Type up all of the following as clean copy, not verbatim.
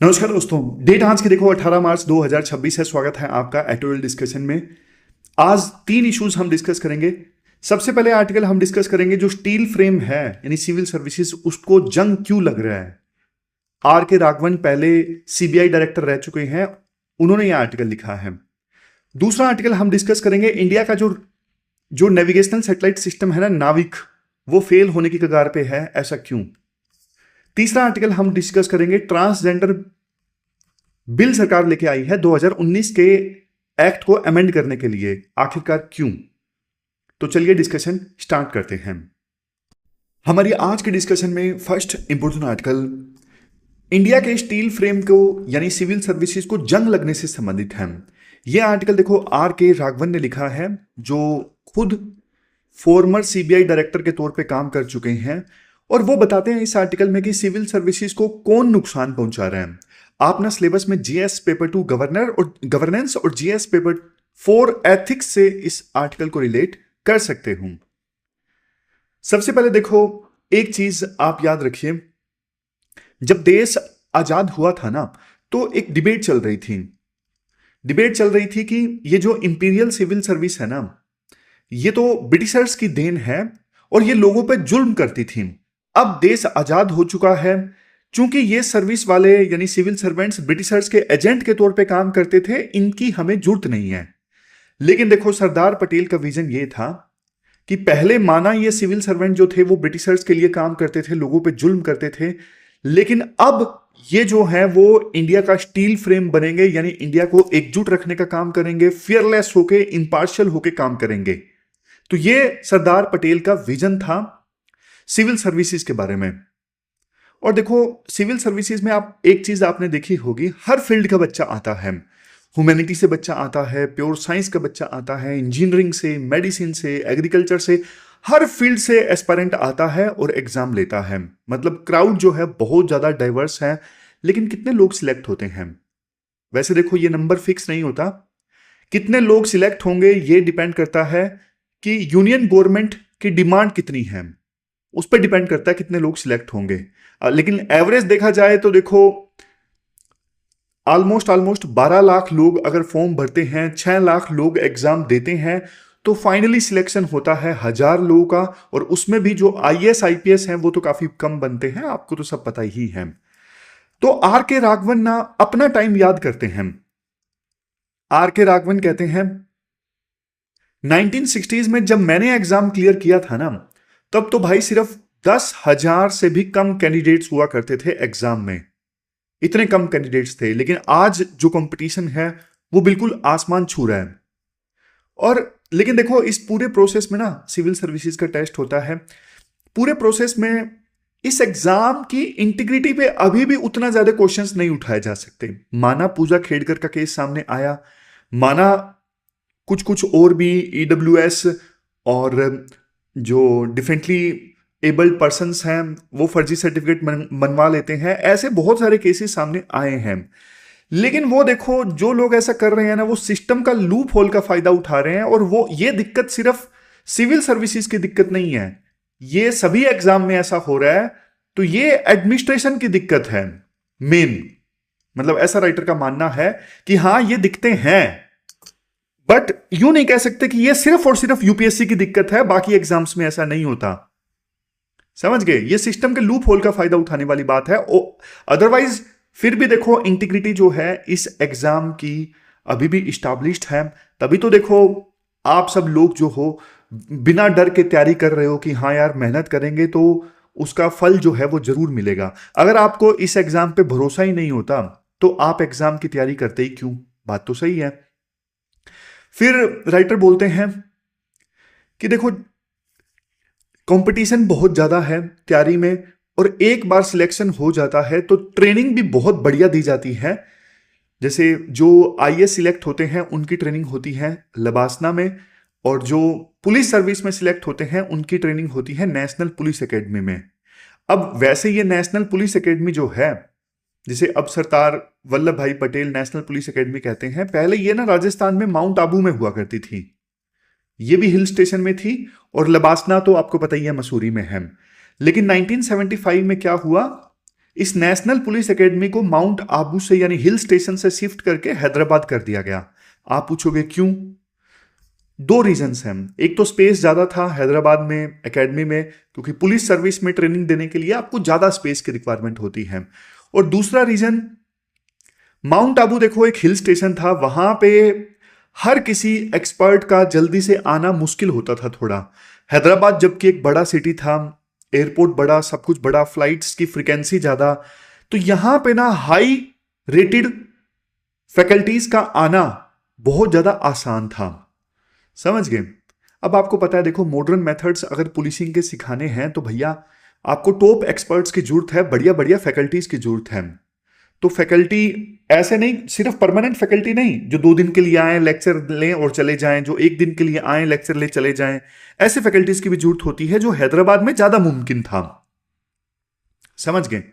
नमस्कार दोस्तों। डेट आज की देखो 18 मार्च 2026 है। स्वागत है आपका एटोरियल डिस्कशन में। आज तीन इश्यूज हम डिस्कस करेंगे। सबसे पहले आर्टिकल हम डिस्कस करेंगे जो स्टील फ्रेम है यानी सिविल सर्विसेज, उसको जंग क्यों लग रहा है। आर के राघवन पहले सीबीआई डायरेक्टर रह चुके हैं, उन्होंने यह आर्टिकल लिखा है। दूसरा आर्टिकल हम डिस्कस करेंगे इंडिया का जो जो नेविगेशनल सैटेलाइट सिस्टम है ना, नाविक, वो फेल होने की कगार पे है, ऐसा क्यों। तीसरा आर्टिकल हम डिस्कस करेंगे ट्रांसजेंडर बिल सरकार लेके आई है 2019 के एक्ट को अमेंड करने के लिए, आखिरकार क्यों। तो चलिए डिस्कशन स्टार्ट करते हैं। हमारी आज के डिस्कशन में फर्स्ट इंपोर्टेंट आर्टिकल इंडिया के स्टील फ्रेम को यानी सिविल सर्विसेज को जंग लगने से संबंधित है। यह आर्टिकल देखो आर के राघवन ने लिखा है, जो खुद फॉर्मर सीबीआई डायरेक्टर के तौर पे काम कर चुके हैं, और वो बताते हैं इस आर्टिकल में कि सिविल सर्विसेज को कौन नुकसान पहुंचा रहे हैं। आप ना सिलेबस में जीएस पेपर 2 गवर्नेंस और जीएस पेपर 4 एथिक्स से इस आर्टिकल को रिलेट कर सकते हो। सबसे पहले देखो, एक चीज आप याद रखिए, जब देश आजाद हुआ था ना, तो एक डिबेट चल रही थी कि ये जो इंपीरियल सिविल सर्विस है ना, ये तो ब्रिटिशर्स की देन है और ये लोगों पे जुल्म करती थी। अब देश आजाद हो चुका है, चूंकि ये सर्विस वाले यानी सिविल सर्वेंट्स ब्रिटिशर्स के एजेंट के तौर पे काम करते थे, इनकी हमें जरूरत नहीं है। लेकिन देखो, सरदार पटेल का विजन ये था कि पहले माना ये सिविल सर्वेंट जो थे वो ब्रिटिशर्स के लिए काम करते थे, लोगों पे जुल्म करते थे, लेकिन अब ये जो है वो इंडिया का स्टील फ्रेम बनेंगे, यानी इंडिया को एकजुट रखने का काम करेंगे, फियरलेस होके, इंपार्शियल होके काम करेंगे। तो ये सरदार पटेल का विजन था सिविल सर्विसेज के बारे में। और देखो, सिविल सर्विसेज में आप एक चीज आपने देखी होगी, हर फील्ड का बच्चा आता है। ह्यूमैनिटी से बच्चा आता है, प्योर साइंस का बच्चा आता है, इंजीनियरिंग से, मेडिसिन से, एग्रीकल्चर से, हर फील्ड से एस्पायरेंट आता है और एग्जाम लेता है। मतलब क्राउड जो है बहुत ज्यादा डाइवर्स है। लेकिन कितने लोग सिलेक्ट होते हैं? वैसे देखो, ये नंबर फिक्स नहीं होता। कितने लोग सिलेक्ट होंगे ये डिपेंड करता है कि यूनियन गवर्नमेंट की डिमांड कितनी है, उस पर डिपेंड करता है कितने लोग सिलेक्ट होंगे। लेकिन एवरेज देखा जाए तो देखो, ऑलमोस्ट 12 लाख लोग अगर फॉर्म भरते हैं, 6 लाख लोग एग्जाम देते हैं, तो फाइनली सिलेक्शन होता है 1000 लोगों का। और उसमें भी जो आईएएस आईपीएस हैं वो तो काफी कम बनते हैं, आपको तो सब पता ही है। तो आर के राघवन ना अपना टाइम याद करते हैं। आर के राघवन कहते हैं 1960s में जब मैंने एग्जाम क्लियर किया था ना, तब तो भाई सिर्फ 10,000 से भी कम कैंडिडेट्स हुआ करते थे एग्जाम में। इतने कम कैंडिडेट्स थे। लेकिन आज जो कंपटीशन है वो बिल्कुल आसमान छू रहा है। और लेकिन देखो, इस पूरे प्रोसेस में ना सिविल सर्विसेज का टेस्ट होता है। पूरे प्रोसेस में इस एग्जाम की इंटीग्रिटी पे अभी भी उतना ज्यादा क्वेश्चंस नहीं उठाए जा सकते। माना पूजा खेड़कर का केस सामने आया, माना कुछ कुछ और भी ईडब्ल्यूएस और जो डिफरेंटली एबल्ड पर्सन्स हैं वो फर्जी सर्टिफिकेट मनवा लेते हैं। ऐसे बहुत सारे केसेस सामने आए हैं। लेकिन वो देखो, जो लोग ऐसा कर रहे हैं ना, वो सिस्टम का लूप होल का फायदा उठा रहे हैं। और वो ये दिक्कत सिर्फ सिविल सर्विसेज की दिक्कत नहीं है, ये सभी एग्जाम में ऐसा हो रहा है। तो ये एडमिनिस्ट्रेशन की दिक्कत है मेन। मतलब ऐसा राइटर का मानना है कि हाँ, ये दिक्कतें हैं, बट यूं नहीं कह सकते कि ये सिर्फ और सिर्फ यूपीएससी की दिक्कत है, बाकी एग्जाम्स में ऐसा नहीं होता। समझ गए? ये सिस्टम के लूप होल का फायदा उठाने वाली बात है। अदरवाइज फिर भी देखो, इंटीग्रिटी जो है इस एग्जाम की अभी भी इस्टैब्लिश्ड है। तभी तो देखो, आप सब लोग जो हो बिना डर के तैयारी कर रहे हो कि हाँ यार, मेहनत करेंगे तो उसका फल जो है वो जरूर मिलेगा। अगर आपको इस एग्जाम पे भरोसा ही नहीं होता तो आप एग्जाम की तैयारी करते ही क्यों? बात तो सही है। फिर राइटर बोलते हैं कि देखो, कंपटीशन बहुत ज्यादा है तैयारी में, और एक बार सिलेक्शन हो जाता है तो ट्रेनिंग भी बहुत बढ़िया दी जाती है। जैसे जो आईएएस सिलेक्ट होते हैं उनकी ट्रेनिंग होती है लबासना में, और जो पुलिस सर्विस में सिलेक्ट होते हैं उनकी ट्रेनिंग होती है नेशनल पुलिस एकेडमी में। अब वैसे ये नेशनल पुलिस एकेडमी जो है, जिसे अब सरदार वल्लभ भाई पटेल नेशनल पुलिस एकेडमी कहते हैं, पहले ये ना राजस्थान में माउंट आबू में हुआ करती थी। ये भी हिल स्टेशन में थी, और लबासना तो आपको पता ही है मसूरी में है। लेकिन 1975 में क्या हुआ इस नेशनल पुलिस एकेडमी को माउंट आबू से यानी हिल स्टेशन से शिफ्ट करके हैदराबाद कर दिया गया। आप पूछोगे क्यों? दो रीजंस हैं। एक तो स्पेस ज्यादा था हैदराबाद में एकेडमी में, क्योंकि पुलिस सर्विस में ट्रेनिंग देने के लिए आपको ज्यादा स्पेस की रिक्वायरमेंट होती है। और दूसरा रीजन, माउंट आबू देखो एक हिल स्टेशन था, वहां पे हर किसी एक्सपर्ट का जल्दी से आना मुश्किल होता था थोड़ा। हैदराबाद जबकि एक बड़ा सिटी था, एयरपोर्ट बड़ा, सब कुछ बड़ा, फ्लाइट्स की फ्रीक्वेंसी ज्यादा, तो यहां पे ना हाई रेटेड फैकल्टीज का आना बहुत ज्यादा आसान था। समझ गए? अब आपको पता है, देखो मॉडर्न मेथड्स अगर पुलिसिंग के सिखाने हैं तो भैया आपको टॉप एक्सपर्ट्स की जरूरत है, बढ़िया बढ़िया फैकल्टीज की जरूरत है। तो फैकल्टी ऐसे नहीं, सिर्फ परमानेंट फैकल्टी नहीं जो 2 दिन के लिए आए लेक्चर लें और चले जाएं, जो 1 दिन के लिए आए लेक्चर ले चले जाएं, ऐसे फैकल्टीज की भी जरूरत होती है, जो हैदराबाद में ज्यादा मुमकिन था। समझ गए?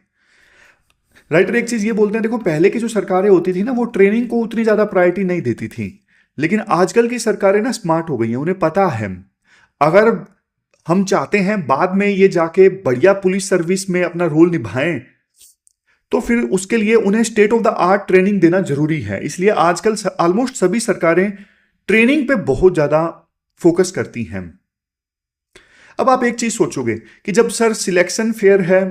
राइटर एक चीज ये बोलते हैं, देखो पहले की जो सरकारें होती थी ना, वो ट्रेनिंग को उतनी ज्यादा प्रायोरिटी नहीं देती थी, लेकिन आजकल की सरकारें ना स्मार्ट हो गई हैं। उन्हें पता है अगर हम चाहते हैं बाद में ये जाके बढ़िया पुलिस सर्विस में अपना रोल निभाएं, तो फिर उसके लिए उन्हें state of the art training देना जरूरी है। इसलिए आजकल ऑलमोस्ट सभी सरकारें ट्रेनिंग पे बहुत ज्यादा फोकस करती हैं। अब आप एक चीज सोचोगे कि जब सर सिलेक्शन फेयर है,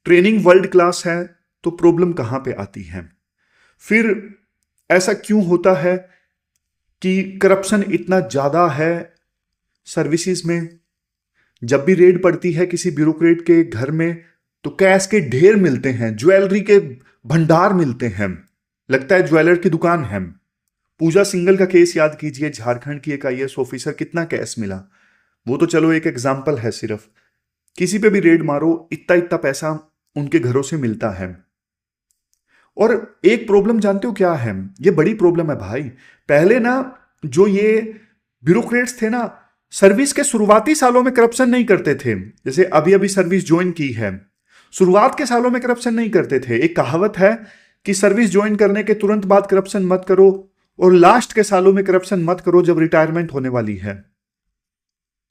ट्रेनिंग वर्ल्ड क्लास है, तो प्रॉब्लम कहां पे आती है? फिर ऐसा क्यों होता है कि करप्शन इतना ज्यादा है सर्विसेज में? जब भी रेड पड़ती है किसी ब्यूरोक्रेट के घर में तो कैश के ढेर मिलते हैं, ज्वेलरी के भंडार मिलते हैं, लगता है ज्वेलर की दुकान है। पूजा सिंगल का केस याद कीजिए, झारखंड की एक आईएएस ऑफिसर, कितना कैश मिला। वो तो चलो एक एग्जाम्पल है सिर्फ, किसी पे भी रेड मारो इतना इतना पैसा उनके घरों से मिलता है। और एक प्रॉब्लम जानते हो क्या है? ये बड़ी प्रॉब्लम है भाई। पहले ना जो ये ब्यूरोक्रेट्स थे ना, सर्विस के शुरुआती सालों में करप्शन नहीं करते थे। जैसे अभी अभी सर्विस ज्वाइन की है, शुरुआत के सालों में करप्शन नहीं करते थे। एक कहावत है कि सर्विस ज्वाइन करने के तुरंत बाद करप्शन मत करो और लास्ट के सालों में करप्शन मत करो जब रिटायरमेंट होने वाली है।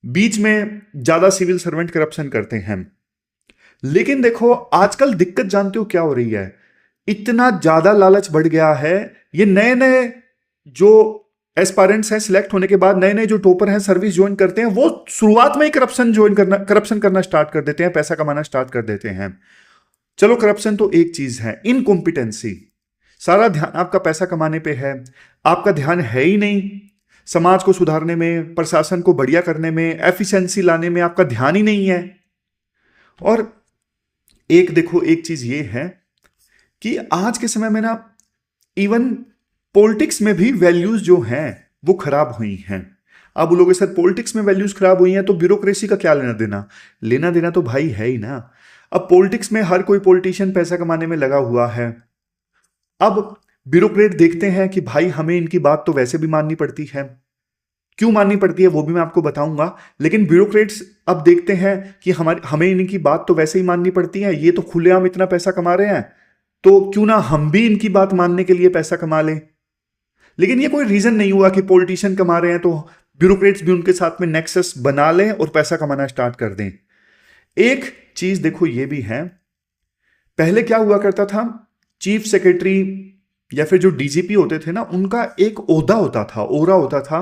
बीच में ज्यादा सिविल सर्वेंट करप्शन करते हैं। लेकिन देखो आजकल दिक्कत जानते हो क्या हो रही है? इतना ज्यादा लालच बढ़ गया है। ये नए नए जो एस्पायरेंट्स हैं, सिलेक्ट होने के बाद नए नए जो टॉपर हैं, सर्विस ज्वाइन करते हैं, वो शुरुआत में ही करप्शन करना स्टार्ट कर देते हैं, पैसा कमाना स्टार्ट कर देते हैं। चलो करप्शन तो एक चीज है, इनकॉम्पिटेंसी। सारा ध्यान आपका पैसा कमाने पे है, आपका ध्यान है ही नहीं समाज को सुधारने में, प्रशासन को बढ़िया करने में, एफिशिएंसी लाने में आपका ध्यान ही नहीं है। और एक देखो एक चीज ये है कि आज के समय में ना इवन पॉलिटिक्स में भी वैल्यूज जो हैं वो खराब हुई हैं। अब बोलोगे सर पॉलिटिक्स में वैल्यूज खराब हुई हैं तो ब्यूरोक्रेसी का क्या लेना देना? लेना देना तो भाई है ही ना। अब पॉलिटिक्स में हर कोई पॉलिटिशियन पैसा कमाने में लगा हुआ है। अब ब्यूरोक्रेट देखते हैं कि भाई हमें इनकी बात तो वैसे भी माननी पड़ती है, क्यों माननी पड़ती है वो भी मैं आपको बताऊंगा। लेकिन ब्यूरोक्रेट्स अब देखते हैं कि हमें इनकी बात तो वैसे ही माननी पड़ती है, ये तो खुलेआम इतना पैसा कमा रहे हैं, तो क्यों ना हम भी इनकी बात मानने के लिए पैसा कमा लें। लेकिन ये कोई रीजन नहीं हुआ कि पॉलिटिशियन कमा रहे हैं तो ब्यूरोक्रेट्स भी उनके साथ में नेक्सस बना लें और पैसा कमाना स्टार्ट कर दें। एक चीज देखो ये भी है, पहले क्या हुआ करता था, चीफ सेक्रेटरी या फिर जो डीजीपी होते थे ना, उनका एक ओहदा होता था, ओरा होता था,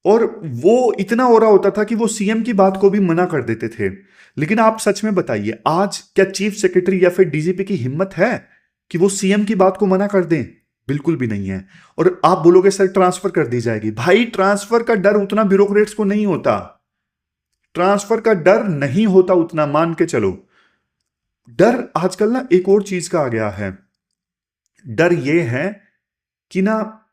और वो इतना ओरा होता था कि वो सीएम की बात को भी मना कर देते थे। लेकिन आप सच में बताइए, आज क्या चीफ सेक्रेटरी या फिर डीजीपी की हिम्मत है कि वो सीएम की बात को मना कर दें? बिल्कुल भी नहीं है। और आप बोलोगे सर ट्रांसफर कर दी जाएगी, भाई ट्रांसफर का डर उतना ब्यूरोक्रेट्स को नहीं होता, ट्रांसफर का डर नहीं होता उतना, मान के चलो। डर आजकल ना एक और चीज का आ गया है, डर ये है कि ना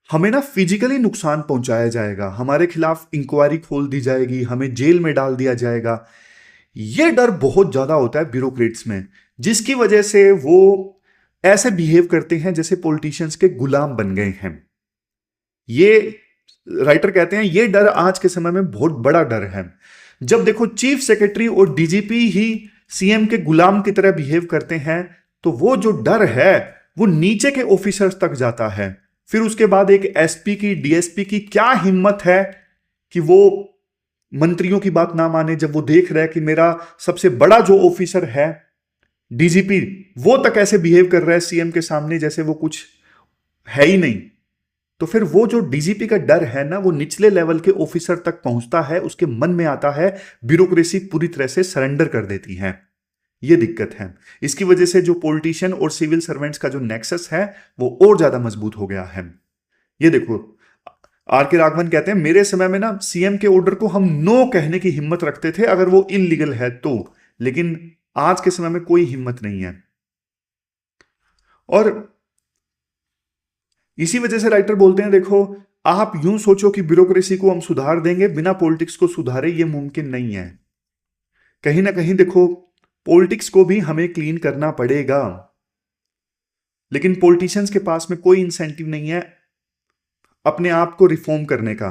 हमें ना फिजिकली नुकसान पहुंचाया जाएगा, हमारे खिलाफ इंक्वायरी खोल दी जाएगी, हमें जेल में डाल दिया जाएगा। यह डर बहुत ज्यादा होता है ब्यूरोक्रेट्स में, जिसकी वजह से वो ऐसे बिहेव करते हैं जैसे पॉलिटिशियंस के गुलाम बन गए हैं। ये राइटर कहते हैं ये डर आज के समय में बहुत बड़ा डर है। जब देखो चीफ सेक्रेटरी और डीजीपी ही सीएम के गुलाम की तरह बिहेव करते हैं तो वो जो डर है वो नीचे के ऑफिसर्स तक जाता है। फिर उसके बाद एक एसपी की, डीएसपी की क्या हिम्मत है कि वो मंत्रियों की बात ना माने, जब वो देख रहा है कि मेरा सबसे बड़ा जो ऑफिसर है डीजीपी वो तक ऐसे बिहेव कर रहा है सीएम के सामने जैसे वो कुछ है ही नहीं। तो फिर वो जो डीजीपी का डर है ना, वो निचले लेवल के ऑफिसर तक पहुंचता है, उसके मन में आता है, ब्यूरोक्रेसी पूरी तरह से सरेंडर कर देती है। ये दिक्कत है। इसकी वजह से जो पॉलिटिशियन और सिविल सर्वेंट्स का जो नेक्सस है वो और ज्यादा मजबूत हो गया है। ये देखो, आर के राघवन कहते हैं मेरे समय में ना सीएम के ऑर्डर को हम नो कहने की हिम्मत रखते थे अगर वो इलीगल है तो, लेकिन आज के समय में कोई हिम्मत नहीं है। और इसी वजह से राइटर बोलते हैं देखो, आप यूं सोचो कि ब्यूरोक्रेसी को हम सुधार देंगे बिना पॉलिटिक्स को सुधारे, ये मुमकिन नहीं है। कहीं ना कहीं देखो, पॉलिटिक्स को भी हमें क्लीन करना पड़ेगा, लेकिन पॉलिटिशियंस के पास में कोई इंसेंटिव नहीं है अपने आप को रिफॉर्म करने का।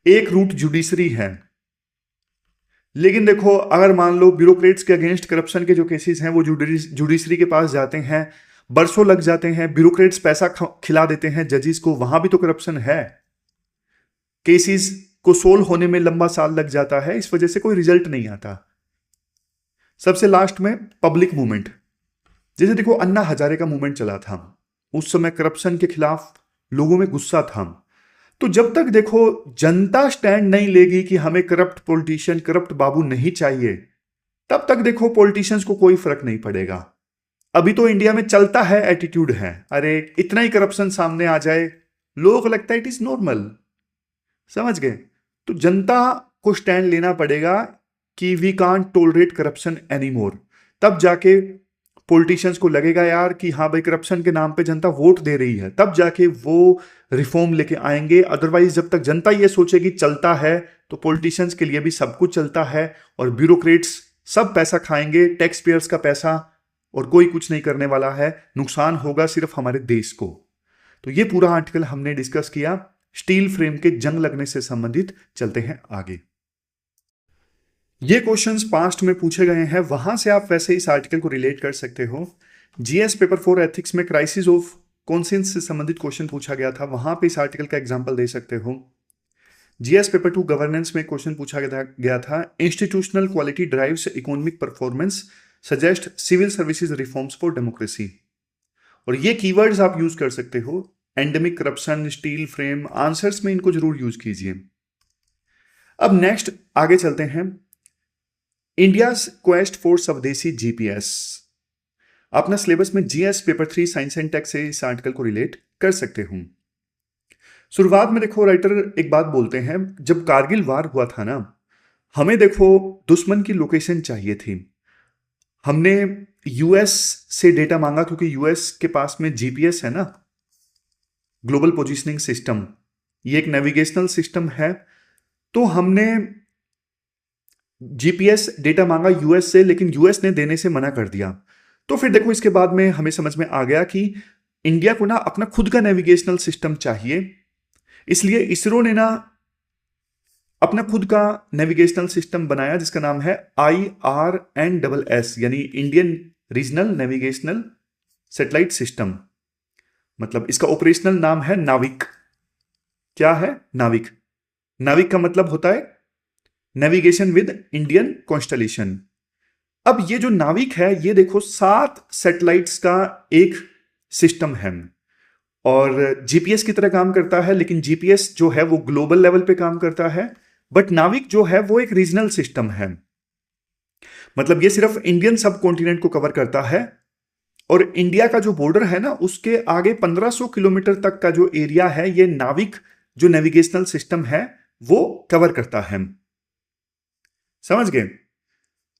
एक रूट जुडिशरी है, लेकिन देखो अगर मान लो ब्यूरोक्रेट्स के अगेंस्ट करप्शन के जो केसेस हैं वो जुडिशरी के पास जाते हैं, बरसों लग जाते हैं, ब्यूरोक्रेट्स पैसा खिला देते हैं जजेस को, वहां भी तो करप्शन है। केसेस को सोल्व होने में लंबा साल लग जाता है, इस वजह से कोई रिजल्ट नहीं आता। सबसे लास्ट में पब्लिक मूवमेंट, जैसे देखो अन्ना हजारे का मूवमेंट चला था, उस समय करप्शन के खिलाफ लोगों में गुस्सा था। तो जब तक देखो जनता स्टैंड नहीं लेगी कि हमें करप्ट पॉलिटिशियन, करप्ट बाबू नहीं चाहिए, तब तक देखो पॉलिटिशियंस को कोई फर्क नहीं पड़ेगा। अभी तो इंडिया में चलता है, एटीट्यूड है, अरे इतना ही करप्शन सामने आ जाए लोगों को लगता है इट इज नॉर्मल। समझ गए? तो जनता को स्टैंड लेना पड़ेगा कि we can't tolerate corruption anymore. तब जाके पॉलिटिशियंस को लगेगा यार कि हाँ भाई करप्शन के नाम पे जनता वोट दे रही है, तब जाके वो रिफॉर्म लेके आएंगे। अदरवाइज जब तक जनता ये सोचेगी चलता है, तो पॉलिटिशियंस के लिए भी सब कुछ चलता है और ब्यूरोक्रेट्स सब पैसा खाएंगे, टैक्स पेयर्स का पैसा, और कोई कुछ नहीं करने वाला है। नुकसान होगा सिर्फ हमारे देश को। तो ये पूरा आर्टिकल हमने डिस्कस किया स्टील फ्रेम के जंग लगने से संबंधित। चलते हैं आगे। ये क्वेश्चंस पास्ट में पूछे गए हैं, वहां से आप वैसे इस आर्टिकल को रिलेट कर सकते हो। जीएस पेपर 4 एथिक्स में क्राइसिस ऑफ कॉन्शियंस से संबंधित क्वेश्चन पूछा गया था, वहां पे इस आर्टिकल का एग्जांपल दे सकते हो। जीएस पेपर 2 गवर्नेंस में क्वेश्चन पूछा गया था, institutional quality drives economic performance, suggest civil services reforms for democracy. और ये कीवर्ड्स आप यूज कर सकते हो, endemic corruption, steel frame, answers में इनको जरूर यूज कीजिए। अब नेक्स्ट आगे चलते हैं, India quest for swadeshi GPS. अपना सिलेबस में GS paper 3 science and tech से इस आर्टिकल को रिलेट कर सकते हूं। शुरुआत में देखो राइटर एक बात बोलते हैं, जब कारगिल वार हुआ था ना, हमें देखो दुश्मन की लोकेशन चाहिए थी। हमने यूएस से डेटा मांगा क्योंकि यूएस के पास में जीपीएस है ना, ग्लोबल पोजिशनिंग सिस्टम, ये एक नेविगेशनल सिस्टम है। तो हमने जीपीएस डेटा मांगा यूएस से, लेकिन यूएस ने देने से मना कर दिया। तो फिर देखो इसके बाद में हमें समझ में आ गया कि इंडिया को ना अपना खुद का नेविगेशनल सिस्टम चाहिए, इसलिए इसरो ने ना अपना खुद का नेविगेशनल सिस्टम बनाया जिसका नाम है IRNSS, यानी Indian regional navigational satellite system. मतलब इसका ऑपरेशनल नाम है नाविक। क्या है? नाविक। नाविक का मतलब होता है नेविगेशन विद इंडियन कॉन्स्टलेशन। अब ये जो नाविक है, ये देखो 7 सैटेलाइट्स का एक सिस्टम है और जीपीएस की तरह काम करता है, लेकिन जीपीएस जो है वो ग्लोबल लेवल पे काम करता है, बट नाविक जो है वो एक रीजनल सिस्टम है। मतलब ये सिर्फ इंडियन सब कॉन्टिनेंट को कवर करता है और इंडिया का जो बॉर्डर है ना, उसके आगे 1500 किलोमीटर तक का जो एरिया है, ये नाविक जो नेविगेशनल सिस्टम है वो कवर करता है। समझ गए?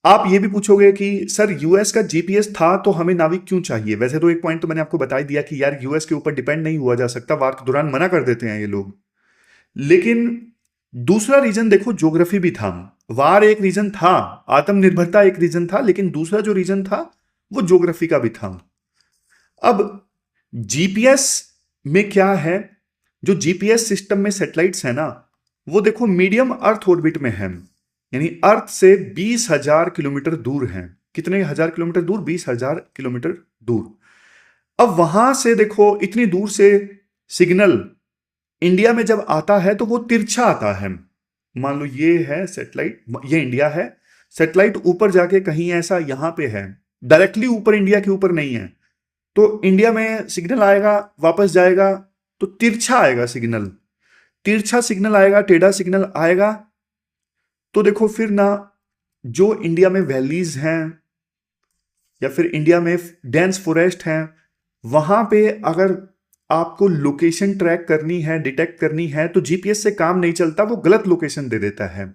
आप ये भी पूछोगे कि सर यूएस का जीपीएस था तो हमें नाविक क्यों चाहिए? वैसे तो एक पॉइंट तो मैंने आपको बता ही दिया कि यार यूएस के ऊपर डिपेंड नहीं हुआ जा सकता, वार के दौरान मना कर देते हैं ये लोग। लेकिन दूसरा रीजन देखो, ज्योग्राफी भी था। वार एक रीजन था, आत्मनिर्भरता एक रीजन था, लेकिन दूसरा जो रीजन था वो ज्योग्राफी का भी था। अब जीपीएस में क्या है, जो जीपीएस सिस्टम में सैटेलाइट्स है ना, वो देखो मीडियम अर्थ ऑर्बिट में है, यानी अर्थ से 20,000 किलोमीटर दूर हैं। कितने हजार किलोमीटर दूर? 20,000 किलोमीटर दूर। अब वहां से देखो इतनी दूर से सिग्नल इंडिया में जब आता है तो वो तिरछा आता है। मान लो ये है सैटेलाइट, ये इंडिया है, सैटेलाइट ऊपर जाके कहीं ऐसा यहां पे है, डायरेक्टली ऊपर इंडिया के ऊपर नहीं है। तो इंडिया में सिग्नल आएगा, वापस जाएगा तो तिरछा आएगा सिग्नल, तिरछा सिग्नल आएगा, टेढ़ा सिग्नल आएगा। तो देखो फिर ना, जो इंडिया में वैलीज हैं या फिर इंडिया में डेंस फॉरेस्ट हैं, वहां पे अगर आपको लोकेशन ट्रैक करनी है, डिटेक्ट करनी है, तो जीपीएस से काम नहीं चलता, वो गलत लोकेशन दे देता है।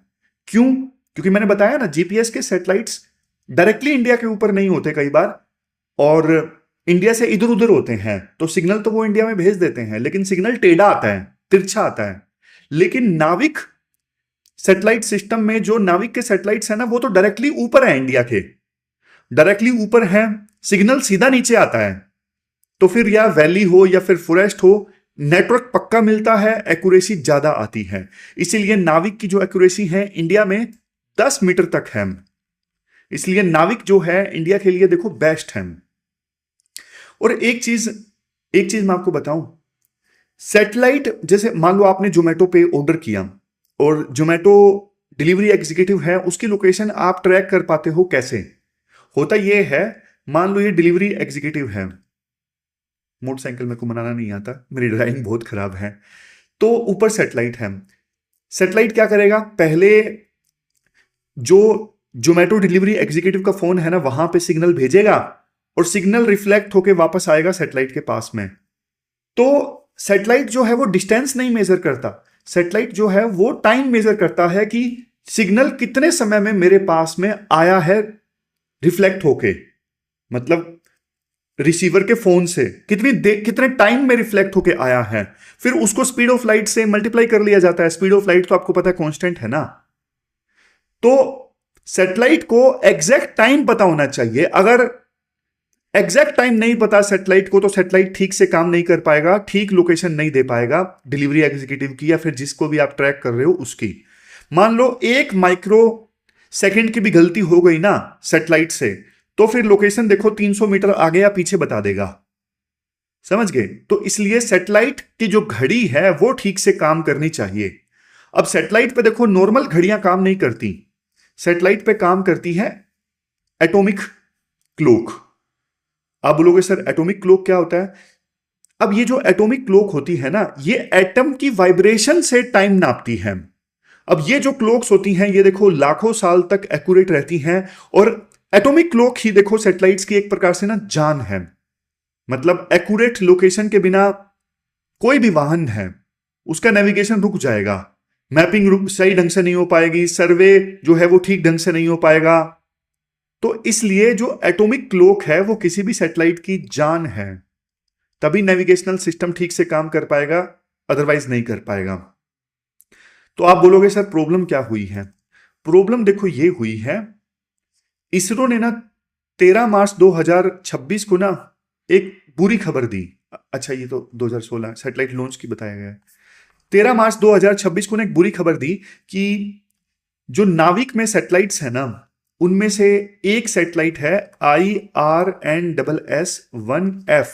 क्यों? क्योंकि मैंने बताया ना, जीपीएस के सैटेलाइट्स डायरेक्टली इंडिया के ऊपर नहीं होते कई बार, और इंडिया से इधर उधर होते हैं, तो सिग्नल तो वो इंडिया में भेज देते हैं, लेकिन सिग्नल टेढ़ा आता है, तिरछा आता है। लेकिन नाविक सैटेलाइट सिस्टम में जो नाविक के सैटेलाइट्स है ना, वो तो डायरेक्टली ऊपर है, इंडिया के डायरेक्टली ऊपर है, सिग्नल सीधा नीचे आता है। तो फिर या वैली हो या फिर फॉरेस्ट हो, नेटवर्क पक्का मिलता है, एक्यूरेसी ज्यादा आती है। इसीलिए नाविक की जो एक्यूरेसी है इंडिया में 10 मीटर तक है। इसलिए नाविक जो है इंडिया के लिए देखो बेस्ट है। और एक चीज मैं आपको बताऊं, सैटेलाइट जैसे मान लो आपने जोमेटो पे ऑर्डर किया और जोमेटो डिलीवरी एग्जीक्यूटिव है, उसकी लोकेशन आप ट्रैक कर पाते हो कैसे? होता यह है, मान लो ये डिलीवरी एग्जीक्यूटिव है, मोटरसाइकिल मेरे को बनाना नहीं आता, मेरी ड्राइविंग बहुत खराब है, तो ऊपर सैटेलाइट है। सैटेलाइट क्या करेगा, पहले जो जोमेटो डिलीवरी एग्जीक्यूटिव का फोन है ना, वहां पे सिग्नल भेजेगा और सिग्नल रिफ्लेक्ट होके वापस आएगा सैटेलाइट के पास में। तो सैटेलाइट जो है वो डिस्टेंस नहीं मेजर करता, सैटेलाइट जो है वो टाइम मेजर करता है कि सिग्नल कितने समय में मेरे पास में आया है रिफ्लेक्ट होके, मतलब रिसीवर के फोन से कितने टाइम में रिफ्लेक्ट होके आया है। फिर उसको स्पीड ऑफ लाइट से मल्टीप्लाई कर लिया जाता है। स्पीड ऑफ लाइट तो आपको पता है कांस्टेंट है ना। तो सैटेलाइट को एग्जैक्ट टाइम पता होना चाहिए। अगर एग्जैक्ट टाइम नहीं पता सैटेलाइट को, तो सैटेलाइट ठीक से काम नहीं कर पाएगा, ठीक लोकेशन नहीं दे पाएगा डिलीवरी एग्जीक्यूटिव की या फिर जिसको भी आप ट्रैक कर रहे हो उसकी। मान लो 1 माइक्रो सेकेंड की भी गलती हो गई ना सैटेलाइट से, तो फिर लोकेशन देखो 300 मीटर आगे या पीछे बता देगा। समझ गए? तो इसलिए सैटेलाइट की जो घड़ी है वो ठीक से काम करनी चाहिए। अब सैटेलाइट पे देखो नॉर्मल घड़ियां काम नहीं करती, सैटेलाइट पे काम करती है एटॉमिक क्लॉक। आप बोलोगे सर एटॉमिक क्लॉक क्या होता है? अब ये जो एटॉमिक क्लॉक होती है ना, ये एटम की वाइब्रेशन से टाइम नापती है। अब ये जो क्लॉक्स होती हैं ये देखो लाखों साल तक एक्यूरेट रहती हैं, और एटॉमिक क्लॉक ही देखो सैटेलाइट्स की एक प्रकार से ना जान है। मतलब एक्यूरेट लोकेशन के बिना कोई भी वाहन है उसका नेविगेशन रुक जाएगा, मैपिंग सही ढंग से नहीं हो पाएगी, सर्वे जो है वो ठीक ढंग से नहीं हो पाएगा। तो इसलिए जो एटॉमिक क्लॉक है वो किसी भी सैटेलाइट की जान है, तभी नेविगेशनल सिस्टम ठीक से काम कर पाएगा, अदरवाइज नहीं कर पाएगा। तो आप बोलोगे सर प्रॉब्लम क्या हुई है? प्रॉब्लम देखो ये हुई है, इसरो ने ना 13 मार्च 2026 को ना एक बुरी खबर दी। अच्छा ये तो 2016 सैटेलाइट लॉन्च की बताया गया है। 13 मार्च 2026 को ना एक बुरी खबर दी कि जो नाविक में सैटेलाइट्स है ना, उनमें से एक सैटेलाइट है IRNSS-1F।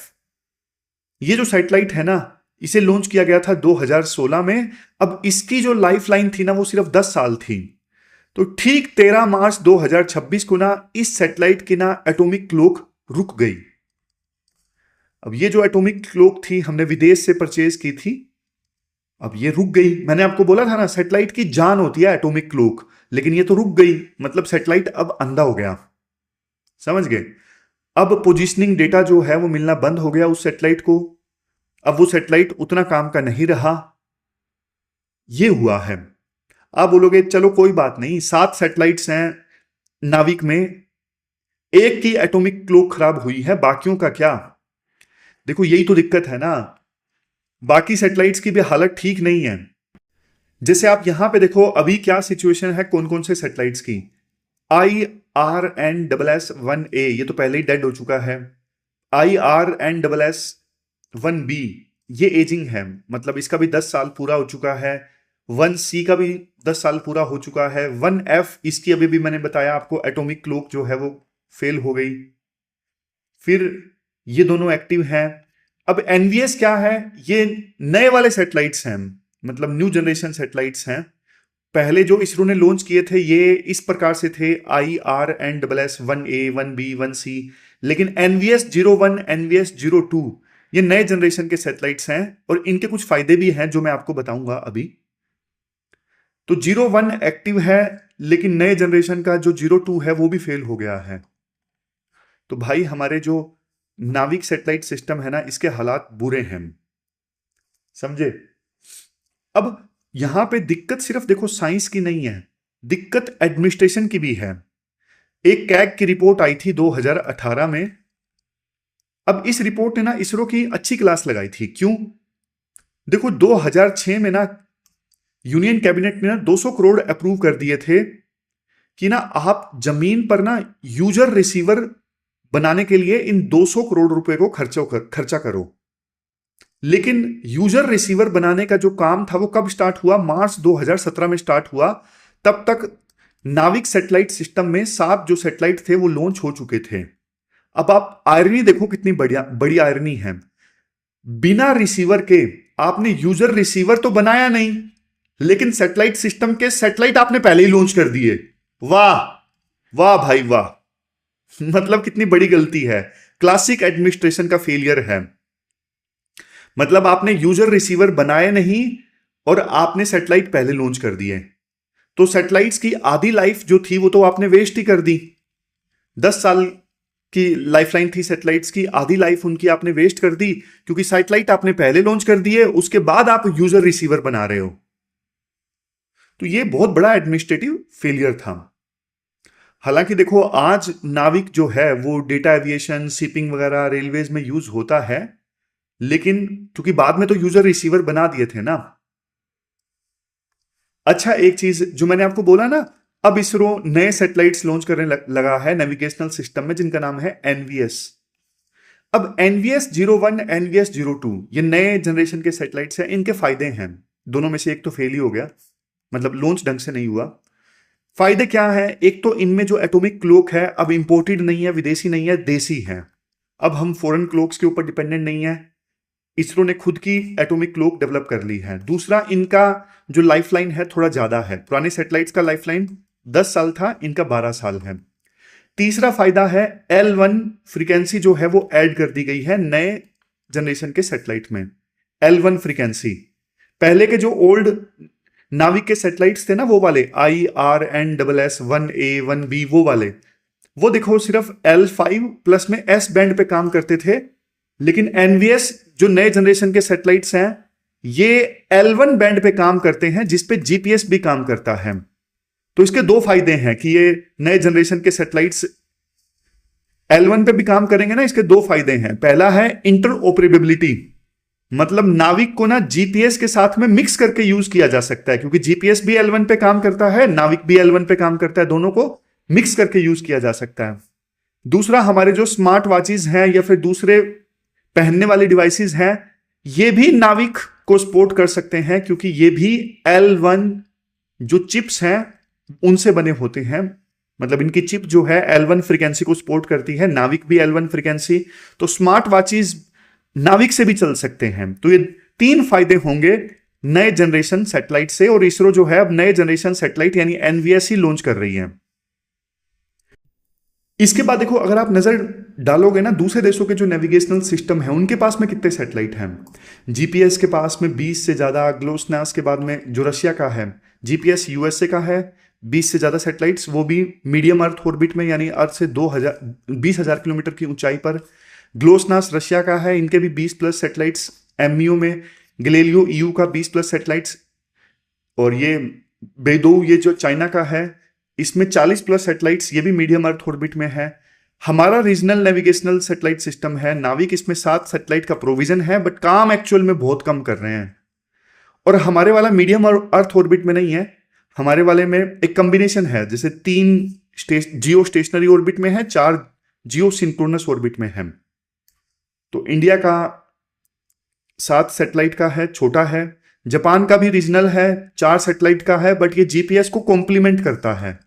ये जो सैटेलाइट है ना, इसे लॉन्च किया गया था 2016 में। अब इसकी जो लाइफ लाइन थी ना वो सिर्फ 10 साल थी। तो ठीक 13 मार्च 2026 को ना इस सैटेलाइट की ना एटॉमिक क्लॉक रुक गई। अब ये जो एटॉमिक क्लॉक थी हमने विदेश से परचेज की थी, अब ये रुक गई। मैंने आपको बोला था ना सैटेलाइट की जान होती है एटॉमिक क्लॉक, लेकिन ये तो रुक गई, मतलब सैटेलाइट अब अंधा हो गया। समझ गए? अब पोजीशनिंग डेटा जो है वो मिलना बंद हो गया उस सैटेलाइट को। अब वो सैटेलाइट उतना काम का नहीं रहा, ये हुआ है। आप बोलोगे चलो कोई बात नहीं, 7 सैटेलाइट्स हैं नाविक में, एक की एटॉमिक क्लॉक खराब हुई है, बाकियों का क्या? देखो यही तो दिक्कत है ना, बाकी सैटेलाइट्स की भी हालत ठीक नहीं है। जैसे आप यहां पे देखो अभी क्या सिचुएशन है कौन कौन से सैटेलाइट्स की। IRNSS-1A ये तो पहले ही डेड हो चुका है। IRNSS-1B ये एजिंग है, मतलब इसका भी 10 साल पूरा हो चुका है। 1C का भी 10 साल पूरा हो चुका है। 1F इसकी अभी भी मैंने बताया आपको एटॉमिक क्लॉक जो है वो फेल हो गई। फिर ये दोनों एक्टिव हैं। अब NVS क्या है? ये नए वाले सैटेलाइट्स हैं, मतलब न्यू जनरेशन सैटेलाइट्स हैं। पहले जो इसरो ने लॉन्च किए थे ये इस प्रकार से थे, IRNSS 1A 1B 1C। लेकिन NVS-01 NVS-02 ये नए जनरेशन के सैटेलाइट्स हैं और इनके कुछ फायदे भी हैं जो मैं आपको बताऊंगा अभी। तो 01 एक्टिव है, लेकिन नए जनरेशन का जो 02 है वो भी फेल हो गया है। तो भाई हमारे जो नाविक सैटेलाइट सिस्टम है ना, इसके हालात बुरे हैं, समझे। अब यहां पे दिक्कत सिर्फ देखो साइंस की नहीं है, दिक्कत एडमिनिस्ट्रेशन की भी है। एक कैग की रिपोर्ट आई थी 2018 में। अब इस रिपोर्ट ने ना इसरो की अच्छी क्लास लगाई थी। क्यों? देखो 2006 में ना यूनियन कैबिनेट ने ना 200 करोड़ अप्रूव कर दिए थे कि ना आप जमीन पर ना यूजर रिसीवर बनाने के लिए इन 200 करोड़ रुपए को खर्चा करो। लेकिन यूजर रिसीवर बनाने का जो काम था वो कब स्टार्ट हुआ? मार्च 2017 में स्टार्ट हुआ। तब तक नाविक सैटेलाइट सिस्टम में 7 जो सैटेलाइट थे वो लॉन्च हो चुके थे। अब आप आयरनी देखो कितनी बड़ी आयरनी है। बिना रिसीवर के आपने यूजर रिसीवर तो बनाया नहीं, लेकिन सैटेलाइट सिस्टम के सैटेलाइट आपने पहले ही लॉन्च कर दिए। वाह वाह भाई वाह, मतलब कितनी बड़ी गलती है। क्लासिक एडमिनिस्ट्रेशन का फेलियर है। मतलब आपने यूजर रिसीवर बनाए नहीं और आपने सैटेलाइट पहले लॉन्च कर दिए। तो सैटेलाइट्स की आधी लाइफ जो थी वो तो आपने वेस्ट ही कर दी। 10 साल की लाइफलाइन थी सैटेलाइट्स की, आधी लाइफ उनकी आपने वेस्ट कर दी, क्योंकि सैटेलाइट आपने पहले लॉन्च कर दिए, उसके बाद आप यूजर रिसीवर बना रहे हो। तो ये बहुत बड़ा एडमिनिस्ट्रेटिव फेलियर था। हालांकि देखो आज नाविक जो है वो डेटा एविएशन, शिपिंग वगैरह, रेलवेज में यूज होता है, लेकिन क्योंकि बाद में तो यूजर रिसीवर बना दिए थे ना। अच्छा, एक चीज जो मैंने आपको बोला ना, अब इसरो नए सैटेलाइट्स लॉन्च करने लगा है नेविगेशनल सिस्टम में, जिनका नाम है एनवीएस। अब NVS-01 NVS-02 ये नए जनरेशन के सैटेलाइट्स हैं। इनके फायदे हैं, दोनों में से एक तो फेल ही हो गया, मतलब लॉन्च ढंग से नहीं हुआ। फायदे क्या है? एक तो इनमें जो एटॉमिक क्लॉक है अब इंपोर्टेड नहीं है, विदेशी नहीं है, देसी है। अब हम फॉरेन क्लॉक्स के ऊपर डिपेंडेंट नहीं है, इसरो ने खुद की एटॉमिक क्लॉक डेवलप कर ली है। दूसरा, इनका जो लाइफलाइन है थोड़ा ज्यादा है। पुराने सैटेलाइट्स का लाइफलाइन 10 साल था, इनका 12 साल है। तीसरा फायदा है L1 फ्रीक्वेंसी जो है वो ऐड कर दी गई है नए जनरेशन के सैटेलाइट में। L1 फ्रीक्वेंसी, पहले के जो ओल्ड नाविक के सैटेलाइट्स थे ना वो वाले IRNSS 1A 1B वो वाले, वो देखो सिर्फ L5 प्लस में S बैंड पे काम करते थे। लेकिन NVS जो नए जनरेशन के सैटेलाइट्स हैं ये L1 बैंड पे काम करते हैं, जिसपे GPS भी काम करता है। तो इसके दो फायदे हैं कि ये नए जनरेशन के सैटेलाइट्स L1 पे भी काम करेंगे ना, इसके दो फायदे हैं। पहला है इंटरऑपरेबिलिटी, मतलब नाविक को ना जीपीएस के साथ में मिक्स करके यूज किया जा सकता है, क्योंकि जीपीएस भी L1 पे काम करता है, नाविक भी L1 पे काम करता है, दोनों को मिक्स करके यूज किया जा सकता है। दूसरा, हमारे जो स्मार्ट वॉचेस हैं या फिर दूसरे पहनने वाले डिवाइसेस हैं, ये भी नाविक को सपोर्ट कर सकते हैं, क्योंकि ये भी L1 जो चिप्स हैं उनसे बने होते हैं। मतलब इनकी चिप जो है L1 फ्रीक्वेंसी को सपोर्ट करती है, नाविक भी L1 फ्रीक्वेंसी। तो स्मार्ट वॉचेस नाविक से भी चल सकते हैं। तो ये 3 फायदे होंगे नए जनरेशन सैटेलाइट से, और इसरो जो है अब नए जनरेशन सैटेलाइट यानी एनवीएस ही लॉन्च कर रही है। इसके बाद देखो, अगर आप नजर डालोगे ना दूसरे देशों के जो नेविगेशनल सिस्टम है उनके पास में कितने सैटेलाइट हैं। जीपीएस के पास में 20 से ज्यादा, ग्लोनास के बाद में जो रशिया का है, जीपीएस यूएसए का है 20 से ज्यादा सैटेलाइट्स, वो भी मीडियम अर्थ ऑर्बिट में, यानी अर्थ से 20,000 किलोमीटर की ऊंचाई पर। ग्लोनास रशिया का है, इनके भी 20 प्लस सैटेलाइट्स। एमयू में गैलीलियो ईयू का 20 प्लस सैटेलाइट्स, और ये बेइडोउ ये जो चाइना का है इसमें 40 प्लस सैटेलाइट्स, ये भी मीडियम अर्थ ऑर्बिट में है। हमारा रीजनल नेविगेशनल सैटेलाइट सिस्टम है नाविक, इसमें 7 सैटेलाइट का प्रोविजन है, बट काम एक्चुअल में बहुत कम कर रहे हैं। और हमारे वाला मीडियम अर्थ ऑर्बिट में नहीं है, हमारे वाले में एक कॉम्बिनेशन है, जैसे 3 जियो स्टेशनरी ऑर्बिट में है, 4 जियो सिंक्रोनस ऑर्बिट में है। तो इंडिया का 7 सैटेलाइट का है, छोटा है। जापान का भी रीजनल है, 4 सैटेलाइट का है, बट ये जीपीएस को कॉम्प्लीमेंट करता है,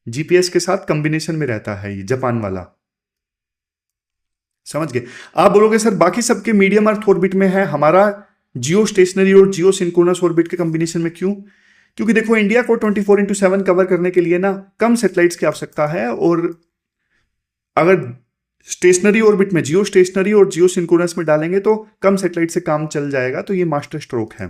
जीपीएस के साथ कॉम्बिनेशन में रहता है ये जापान वाला। समझ गए? आप बोलोगे सर बाकी सबके मीडियम अर्थ ऑर्बिट में है, हमारा जियो स्टेशनरी और जियो सिंक्रोनस ऑर्बिट के कॉम्बिनेशन में क्यों? क्योंकि देखो इंडिया को 24/7 कवर करने के लिए ना कम सैटेलाइट्स की आवश्यकता है, और अगर स्टेशनरी ऑर्बिट में जियो स्टेशनरी और जियो सिंक्रोनस में डालेंगे तो कम सैटेलाइट से काम चल जाएगा। तो ये मास्टर स्ट्रोक है।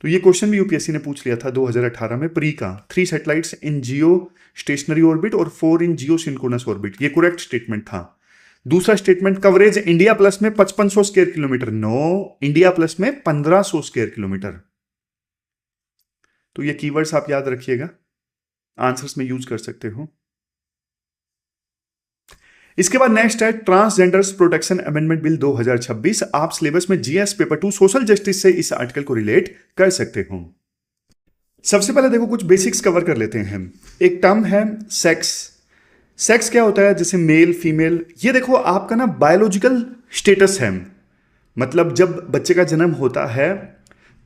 तो ये क्वेश्चन भी यूपीएससी ने पूछ लिया था 2018 में प्री का। 3 satellites in geostationary orbit और 4 इन जियो सिंक्रोनस ऑर्बिट, ये करेक्ट स्टेटमेंट था। दूसरा स्टेटमेंट, कवरेज इंडिया प्लस में 5500 square kilometre. No, India plus में 1500 स्क्वायर किलोमीटर। तो ये कीवर्ड्स आप याद रखिएगा, आंसर्स में यूज कर सकते हो। इसके बाद नेक्स्ट है ट्रांसजेंडर्स प्रोटेक्शन अमेंडमेंट बिल 2026। आप सिलेबस में जीएस पेपर 2 सोशल जस्टिस से इस आर्टिकल को रिलेट कर सकते हो। सबसे पहले देखो कुछ बेसिक्स कवर कर लेते हैं। एक टर्म है सेक्स। सेक्स क्या होता है? जैसे मेल फीमेल, ये देखो आपका ना बायोलॉजिकल स्टेटस है। मतलब जब बच्चे का जन्म होता है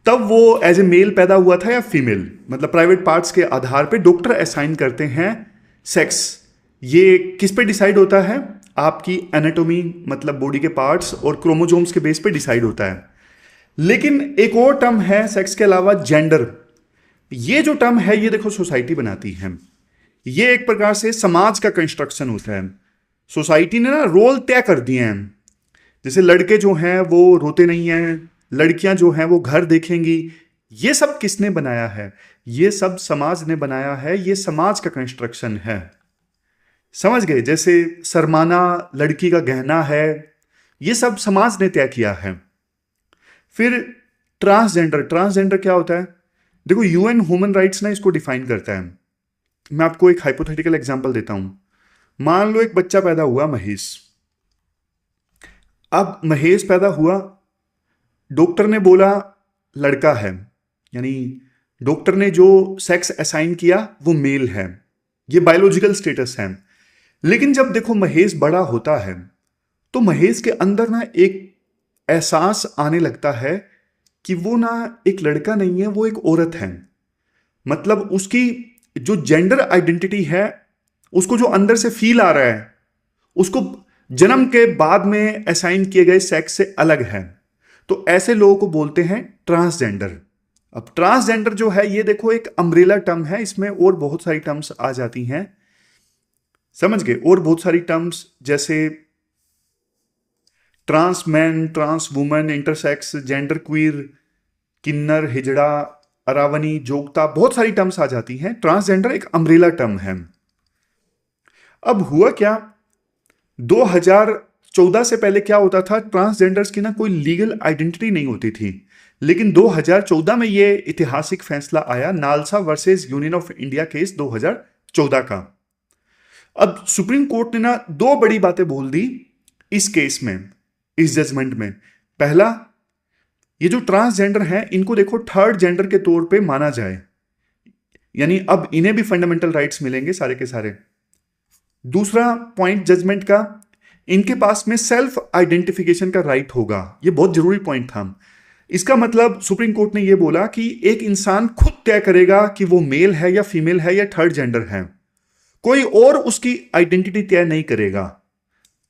तब वो एज ए मेल पैदा हुआ था या फीमेल, मतलब प्राइवेट पार्ट्स के आधार पे डॉक्टर असाइन करते हैं सेक्स। ये किस पे डिसाइड होता है? आपकी एनाटॉमी, मतलब बॉडी के पार्ट्स और क्रोमोजोम्स के बेस पे डिसाइड होता है। लेकिन एक और टर्म है सेक्स के अलावा, जेंडर। ये जो टर्म है ये देखो सोसाइटी बनाती है। ये एक प्रकार से समाज का कंस्ट्रक्शन होता है। सोसाइटी ने ना रोल तय कर दिए हैं। जैसे लड़के जो हैं वो रोते नहीं हैं, लड़कियां जो हैं वो घर देखेंगी। ये सब किसने बनाया है? ये सब समाज ने बनाया है। ये समाज का कंस्ट्रक्शन है, समझ गए? जैसे सरमाना लड़की का गहना है, ये सब समाज ने तय किया है। फिर ट्रांसजेंडर। ट्रांसजेंडर क्या होता है? देखो यूएन ह्यूमन राइट्स ना इसको डिफाइन करता है। मैं आपको एक हाइपोथेटिकल एग्जांपल देता हूं। मान लो एक बच्चा पैदा हुआ, महेश। अब महेश पैदा हुआ, डॉक्टर ने बोला लड़का है, यानी डॉक्टर ने जो सेक्स असाइन किया वो मेल है। ये बायोलॉजिकल स्टेटस है। लेकिन जब देखो महेश बड़ा होता है तो महेश के अंदर ना एक एहसास आने लगता है कि वो ना एक लड़का नहीं है, वो एक औरत है। मतलब उसकी जो जेंडर आइडेंटिटी है, उसको जो अंदर से फील आ रहा है, उसको जन्म के बाद में असाइन किए गए सेक्स से अलग है। तो ऐसे लोगों को बोलते हैं ट्रांसजेंडर। अब ट्रांसजेंडर जो है ये देखो एक अम्ब्रेला टर्म है, इसमें और बहुत सारी टर्म्स आ जाती हैं, समझ गए? और बहुत सारी टर्म्स जैसे trans man, trans woman, intersex, gender queer, किन्नर, हिजड़ा, अरावनी, जोगता, बहुत सारी टर्म्स आ जाती हैं। ट्रांसजेंडर एक अम्ब्रेला टर्म है। अब हुआ क्या, 2014 से पहले क्या होता था? ट्रांसजेंडर्स की ना कोई लीगल आइडेंटिटी नहीं होती थी। लेकिन 2014 में ये ऐतिहासिक फैसला आया, NALSA versus union of India case 2014 का। अब सुप्रीम कोर्ट ने ना 2 बड़ी बातें बोल दी इस केस में, इस जजमेंट में। पहला, ये जो ट्रांसजेंडर हैं इनको देखो थर्ड जेंडर के तौर पे माना जाए, यानी अब इन्हें भी फंडामेंटल राइट्स मिलेंगे सारे के सारे। दूसरा पॉइंट जजमेंट का, इनके पास में सेल्फ आइडेंटिफिकेशन का राइट होगा। ये बहुत जरूरी पॉइंट था। इसका मतलब सुप्रीम कोर्ट ने यह बोला कि एक इंसान खुद तय करेगा कि वो मेल है या फीमेल है या थर्ड जेंडर है, कोई और उसकी आइडेंटिटी तय नहीं करेगा।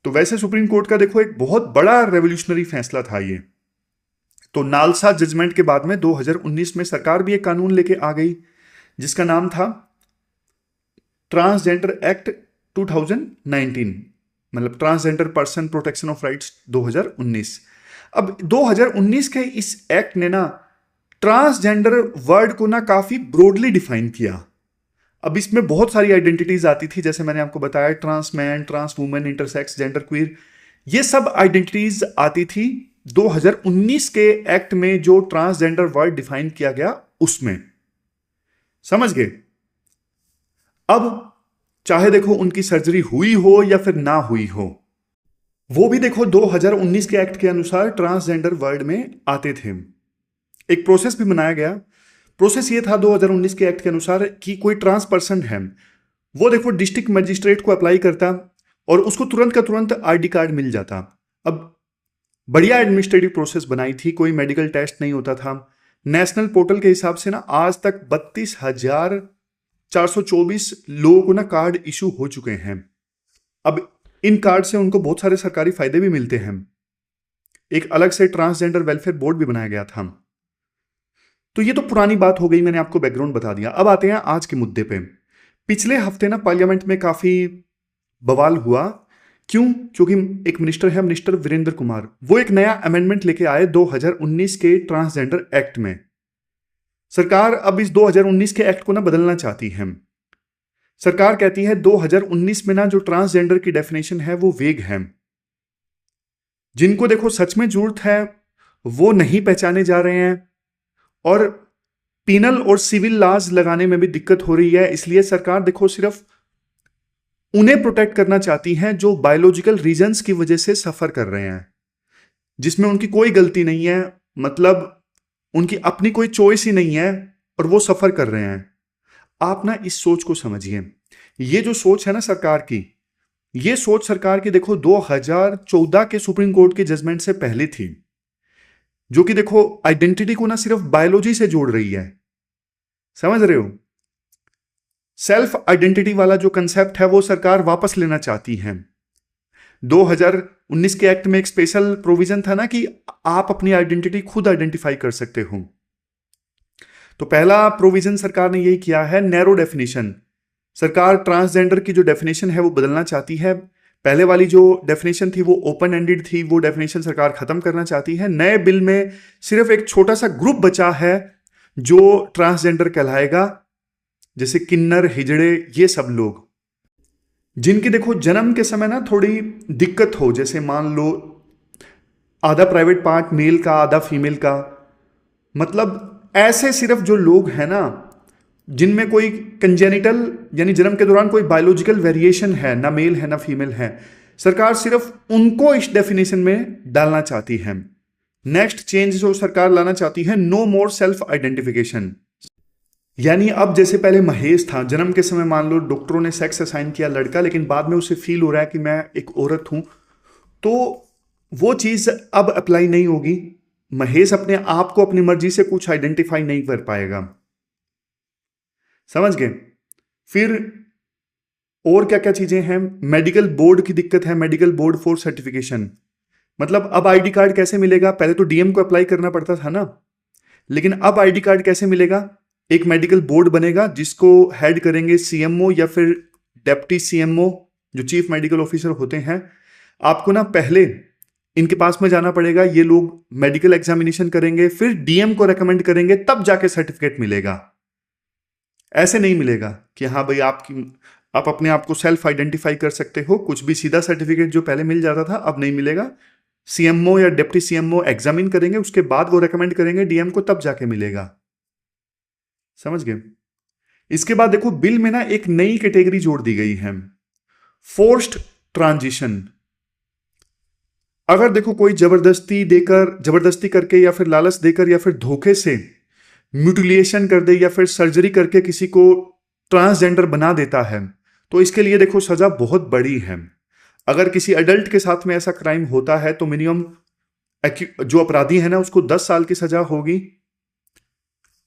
तो वैसे सुप्रीम कोर्ट का देखो एक बहुत बड़ा रेवोल्यूशनरी फैसला था ये। तो नालसा जजमेंट के बाद में 2019 में सरकार भी एक कानून लेके आ गई जिसका नाम था ट्रांसजेंडर एक्ट 2019, मतलब transgender person protection of rights 2019। अब 2019 के इस एक्ट ने ना ट्रांसजेंडर वर्ड को ना काफी ब्रॉडली डिफाइन किया। अब इसमें बहुत सारी आइडेंटिटीज आती थी, जैसे मैंने आपको बताया trans man, trans women, intersex, gender queer, ये सब आइडेंटिटीज आती थी 2019 के एक्ट में जो ट्रांसजेंडर वर्ड डिफाइन किया गया उसमें, समझ गए? अब चाहे देखो उनकी सर्जरी हुई हो या फिर ना हुई हो, वो भी देखो 2019 के एक्ट के अनुसार ट्रांसजेंडर वर्ड में आते थे। एक प्रोसेस भी बनाया गया। प्रोसेस ये था 2019 के एक्ट के अनुसार कि कोई ट्रांस पर्सन है, वो देखो डिस्ट्रिक्ट मजिस्ट्रेट को अप्लाई करता और उसको तुरंत का तुरंत आईडी कार्ड मिल जाता। अब बढ़िया एडमिनिस्ट्रेटिव प्रोसेस बनाई थी, कोई मेडिकल टेस्ट नहीं होता था। नेशनल पोर्टल के हिसाब से ना आज तक 32,424 लोगों को ना कार्ड इशू हो चुके हैं। अब इन कार्ड से उनको बहुत सारे सरकारी फायदे भी मिलते हैं। एक अलग से ट्रांसजेंडर वेलफेयर बोर्ड भी बनाया गया था। तो ये तो पुरानी बात हो गई, मैंने आपको बैकग्राउंड बता दिया। अब आते हैं आज के मुद्दे पे। पिछले हफ्ते ना पार्लियामेंट में काफी बवाल हुआ। क्यों? क्योंकि एक मिनिस्टर है, मिनिस्टर वीरेंद्र कुमार, वो एक नया अमेंडमेंट लेके आए 2019 के ट्रांसजेंडर एक्ट में। सरकार अब इस 2019 के एक्ट को ना बदलना चाहती है। सरकार कहती है 2019 में ना जो ट्रांसजेंडर की डेफिनेशन है वो वेग है। जिनको देखो सच में जरूरत है वो नहीं पहचाने जा रहे हैं, और पिनल और सिविल लॉज लगाने में भी दिक्कत हो रही है। इसलिए सरकार देखो सिर्फ उन्हें प्रोटेक्ट करना चाहती है जो बायोलॉजिकल रीजंस की वजह से सफर कर रहे हैं, जिसमें उनकी कोई गलती नहीं है, मतलब उनकी अपनी कोई चॉइस ही नहीं है और वो सफर कर रहे हैं। आप ना इस सोच को समझिए। ये जो सोच है ना सरकार की, ये सोच सरकार की देखो 2014 के सुप्रीम कोर्ट के जजमेंट से पहले थी, जो कि देखो आइडेंटिटी को ना सिर्फ बायोलॉजी से जोड़ रही है। समझ रहे हो? सेल्फ आइडेंटिटी वाला जो कंसेप्ट है वो सरकार वापस लेना चाहती है। 2019 के एक्ट में एक स्पेशल प्रोविजन था ना कि आप अपनी आइडेंटिटी खुद आइडेंटिफाई कर सकते हो। तो पहला प्रोविजन सरकार ने यही किया है, नैरो डेफिनेशन। सरकार ट्रांसजेंडर की जो डेफिनेशन है वो बदलना चाहती है। पहले वाली जो डेफिनेशन थी वो ओपन एंडेड थी, वो डेफिनेशन सरकार खत्म करना चाहती है। नए बिल में सिर्फ एक छोटा सा ग्रुप बचा है जो ट्रांसजेंडर कहलाएगा, जैसे किन्नर, हिजड़े, ये सब लोग जिनकी देखो जन्म के समय ना थोड़ी दिक्कत हो, जैसे मान लो आधा प्राइवेट पार्ट मेल का आधा फीमेल का, मतलब ऐसे सिर्फ जो लोग हैं ना जिनमें कोई कंजेनिटल यानी जन्म के दौरान कोई बायोलॉजिकल वेरिएशन है, ना मेल है ना फीमेल है, सरकार सिर्फ उनको इस डेफिनेशन में डालना चाहती है। नेक्स्ट चेंज जो सरकार लाना चाहती है, नो मोर सेल्फ आइडेंटिफिकेशन। यानी अब जैसे पहले महेश था, जन्म के समय मान लो डॉक्टरों ने सेक्स असाइन किया लड़का, लेकिन बाद में उसे फील हो रहा है कि मैं एक औरत हूं, तो वो चीज अब अप्लाई नहीं होगी। महेश अपने आप को अपनी मर्जी से कुछ आइडेंटिफाई नहीं कर पाएगा। समझ गए? फिर और क्या क्या चीजें हैं? मेडिकल बोर्ड की दिक्कत है, मेडिकल बोर्ड फॉर सर्टिफिकेशन। मतलब अब आईडी कार्ड कैसे मिलेगा? पहले तो डीएम को अप्लाई करना पड़ता था ना, लेकिन अब आईडी कार्ड कैसे मिलेगा? एक मेडिकल बोर्ड बनेगा जिसको हेड करेंगे सीएमओ या फिर डेप्टी सीएमओ, जो चीफ मेडिकल ऑफिसर होते हैं। आपको ना पहले इनके पास में जाना पड़ेगा, ये लोग मेडिकल एग्जामिनेशन करेंगे, फिर डीएम को रेकमेंड करेंगे, तब जाके सर्टिफिकेट मिलेगा। ऐसे नहीं मिलेगा कि हाँ भाई आप अपने आप को सेल्फ आइडेंटिफाई कर सकते हो, कुछ भी सीधा सर्टिफिकेट जो पहले मिल जाता था अब नहीं मिलेगा। सीएमओ या डिप्टी सीएमओ एग्जामिन करेंगे, उसके बाद वो रेकमेंड करेंगे डीएम को, तब जाके मिलेगा। समझ गए? इसके बाद देखो बिल में ना एक नई कैटेगरी जोड़ दी गई है, फोर्स्ड ट्रांजिशन। अगर देखो कोई जबरदस्ती करके या फिर लालच देकर या फिर धोखे से म्यूटिलेशन कर दे या फिर सर्जरी करके किसी को ट्रांसजेंडर बना देता है, तो इसके लिए देखो सजा बहुत बड़ी है। अगर किसी अडल्ट के साथ में ऐसा क्राइम होता है तो मिनिमम जो अपराधी है ना उसको 10 साल की सजा होगी,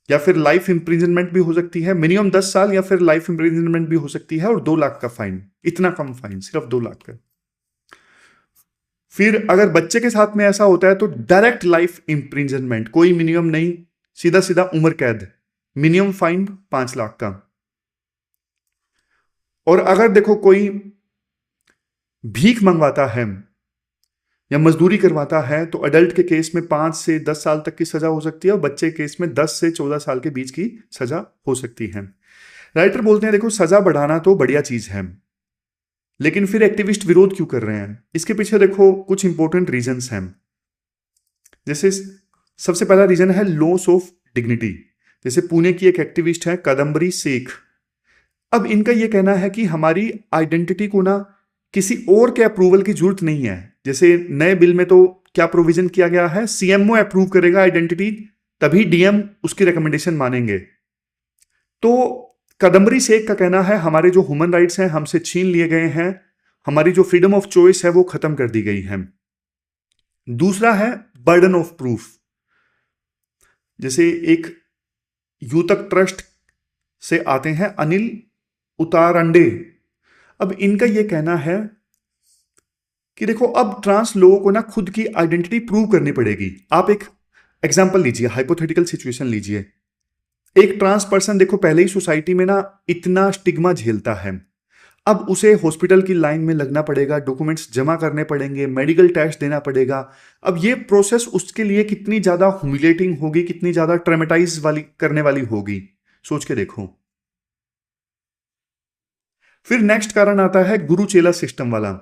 या फिर लाइफ इंप्रिजनमेंट भी हो सकती है। मिनिमम 10 साल या फिर लाइफ इंप्रिजनमेंट भी हो सकती है, और 2 लाख का फाइन। इतना कम फाइन, सिर्फ 2 लाख का। फिर अगर बच्चे के साथ में ऐसा होता है तो डायरेक्ट लाइफ इंप्रिजनमेंट, कोई मिनिमम नहीं, सीधा सीधा उम्र कैद, मिनिमम फाइन 5 लाख का। और अगर देखो कोई भीख मंगवाता है या मजदूरी करवाता है तो अडल्ट के केस में 5 से 10 साल तक की सजा हो सकती है, और बच्चे के केस में 10 से 14 साल के बीच की सजा हो सकती है। राइटर बोलते हैं देखो सजा बढ़ाना तो बढ़िया चीज है, लेकिन फिर एक्टिविस्ट विरोध क्यों कर रहे हैं? इसके पीछे देखो कुछ इंपॉर्टेंट रीजंस हैं। जैसे सबसे पहला रीजन है लॉस ऑफ डिग्निटी। जैसे पुणे की एक एक्टिविस्ट है कादम्बरी शेख। अब इनका यह कहना है कि हमारी आइडेंटिटी को ना किसी और के अप्रूवल की जरूरत नहीं है। जैसे नए बिल में तो क्या प्रोविजन किया गया है, सीएमओ अप्रूव करेगा आइडेंटिटी, तभी डीएम उसकी रिकमेंडेशन मानेंगे। तो कादम्बरी शेख का कहना है हमारे जो ह्यूमन राइट्स हैं हमसे छीन लिए गए हैं, हमारी जो फ्रीडम ऑफ चॉइस है वो खत्म कर दी गई है। दूसरा है बर्डन ऑफ प्रूफ। जैसे एक यूतक ट्रस्ट से आते हैं अनिल उतारंडे। अब इनका यह कहना है कि देखो अब ट्रांस लोगों को ना खुद की आइडेंटिटी प्रूव करनी पड़ेगी। आप एक एग्जांपल लीजिए, हाइपोथेटिकल सिचुएशन लीजिए। एक ट्रांस पर्सन देखो पहले ही सोसाइटी में ना इतना स्टिग्मा झेलता है, अब उसे हॉस्पिटल की लाइन में लगना पड़ेगा, डॉक्यूमेंट्स जमा करने पड़ेंगे, मेडिकल टेस्ट देना पड़ेगा। अब ये प्रोसेस उसके लिए कितनी ज्यादा ह्यूमिलेटिंग होगी, कितनी ज्यादा ट्रेमेटाइज वाली करने वाली होगी, सोच के देखो। फिर नेक्स्ट कारण आता है गुरु चेला सिस्टम वाला।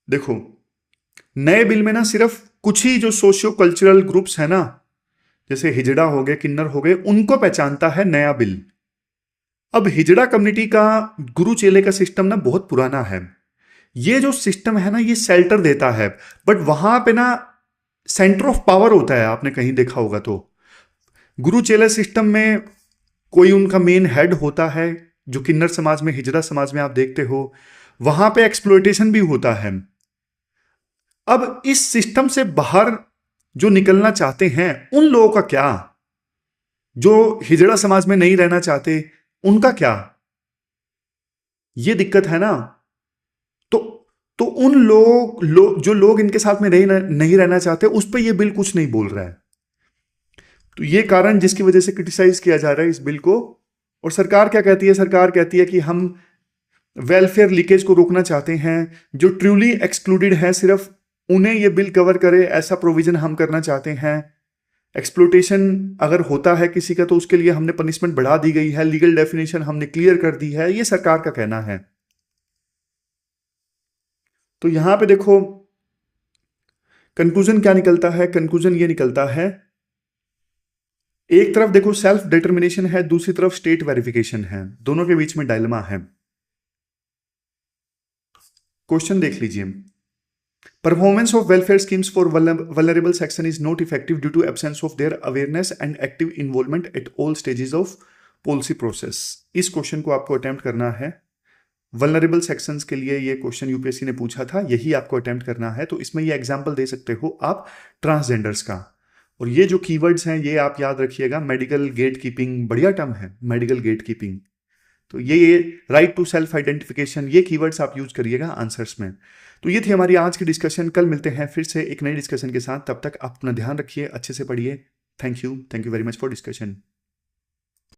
देखो नए बिल में ना सिर्फ कुछ ही जो सोशियो कल्चरल ग्रुप्स है ना, जैसे हिजड़ा हो गए, किन्नर हो गए, उनको पहचानता है नया बिल। अब हिजड़ा कम्युनिटी का गुरु चेले का सिस्टम ना बहुत पुराना है। ये जो सिस्टम है ना ये शेल्टर देता है, बट वहां पे ना सेंटर ऑफ पावर होता है, आपने कहीं देखा होगा तो। गुरु चेला सिस्टम में कोई उनका मेन हेड होता है, जो किन्नर समाज में, हिजड़ा समाज में आप देखते हो, वहां पे एक्सप्लॉयटेशन भी होता है। अब इस सिस्टम से बाहर जो निकलना चाहते हैं उन लोगों का क्या, जो हिजड़ा समाज में नहीं रहना चाहते उनका क्या, ये दिक्कत है ना। तो उन जो लोग इनके साथ में नहीं रहना चाहते उस पर ये बिल कुछ नहीं बोल रहा है। तो ये कारण जिसकी वजह से क्रिटिसाइज किया जा रहा है इस बिल को। और सरकार क्या कहती है, सरकार कहती है कि हम वेलफेयर लीकेज को रोकना चाहते हैं, जो ट्रूली एक्सक्लूडेड है सिर्फ उन्हें ये बिल कवर करे, ऐसा प्रोविजन हम करना चाहते हैं। एक्सप्लोटेशन अगर होता है किसी का तो उसके लिए हमने पनिशमेंट बढ़ा दी गई है, लीगल डेफिनेशन हमने क्लियर कर दी है, ये सरकार का कहना है। तो यहां पे देखो कंक्लूजन क्या निकलता है, कंक्लूजन ये निकलता है, एक तरफ देखो सेल्फ डिटर्मिनेशन है, दूसरी तरफ स्टेट वेरिफिकेशन है, दोनों के बीच में डायलेमा है। क्वेश्चन देख लीजिए, performance of welfare schemes for vulnerable section is not effective due to absence of their awareness and active involvement at all stages of policy process. इस क्वेश्चन को आपको अटेम्प्ट करना है। वल्नरेबल सेक्शंस के लिए ये क्वेश्चन यूपीएससी ने पूछा था, यही आपको अटेम्प्ट करना है। तो इसमें ये एग्जाम्पल दे सकते हो आप ट्रांसजेंडर्स का, और ये जो कीवर्ड्स हैं ये आप याद रखिएगा। मेडिकल गेट कीपिंग, बढ़िया टर्म है मेडिकल गेट कीपिंग। तो ये राइट टू सेल्फ आइडेंटिफिकेशन, ये कीवर्ड्स आप यूज करिएगा आंसर्स में। तो ये थी हमारी आज की डिस्कशन। कल मिलते हैं फिर से एक नई डिस्कशन के साथ, तब तक आप अपना ध्यान रखिए, अच्छे से पढ़िए। Thank you very much for discussion.